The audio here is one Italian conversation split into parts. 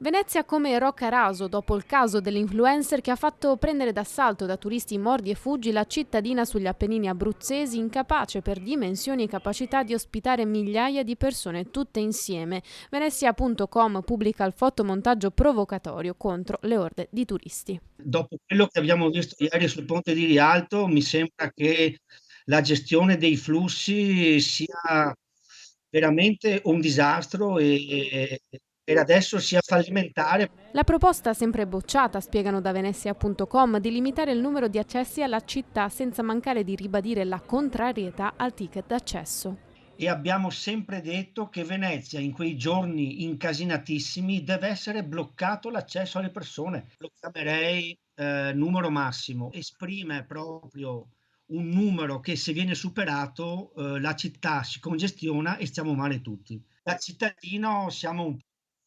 Venezia come Roccaraso dopo il caso dell'influencer che ha fatto prendere d'assalto da turisti mordi e fuggi la cittadina sugli Appennini abruzzesi, incapace per dimensioni e capacità di ospitare migliaia di persone tutte insieme. Venezia.com pubblica il fotomontaggio provocatorio contro le orde di turisti. Dopo quello che abbiamo visto ieri sul ponte di Rialto, mi sembra che la gestione dei flussi sia veramente un disastro e per adesso sia fallimentare. La proposta, sempre bocciata, spiegano da Venezia.com, di limitare il numero di accessi alla città senza mancare di ribadire la contrarietà al ticket d'accesso. E abbiamo sempre detto che Venezia in quei giorni incasinatissimi deve essere bloccato l'accesso alle persone. Lo chiamerei numero massimo, esprime proprio un numero che se viene superato la città si congestiona e stiamo male tutti. Da cittadino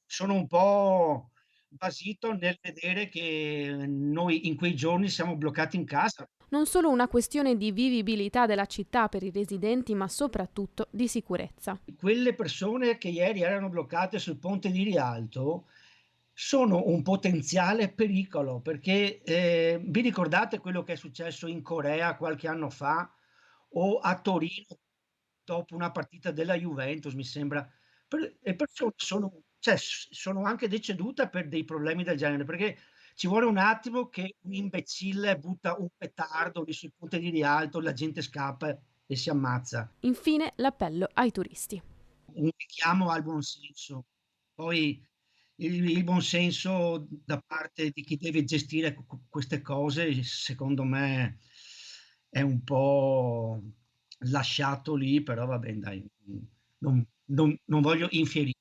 sono un po' basito nel vedere che noi in quei giorni siamo bloccati in casa. Non solo una questione di vivibilità della città per i residenti, ma soprattutto di sicurezza. Quelle persone che ieri erano bloccate sul ponte di Rialto sono un potenziale pericolo, perché, vi ricordate quello che è successo in Corea qualche anno fa o a Torino dopo una partita della Juventus, mi sembra? Le persone sono anche decedute per dei problemi del genere, perché ci vuole un attimo che un imbecille butta un petardo lì sul ponte di Rialto, la gente scappa e si ammazza. Infine l'appello ai turisti. Un richiamo al buon senso. Poi il buon senso da parte di chi deve gestire queste cose, secondo me, è un po' lasciato lì, però va ben dai, non voglio infierire.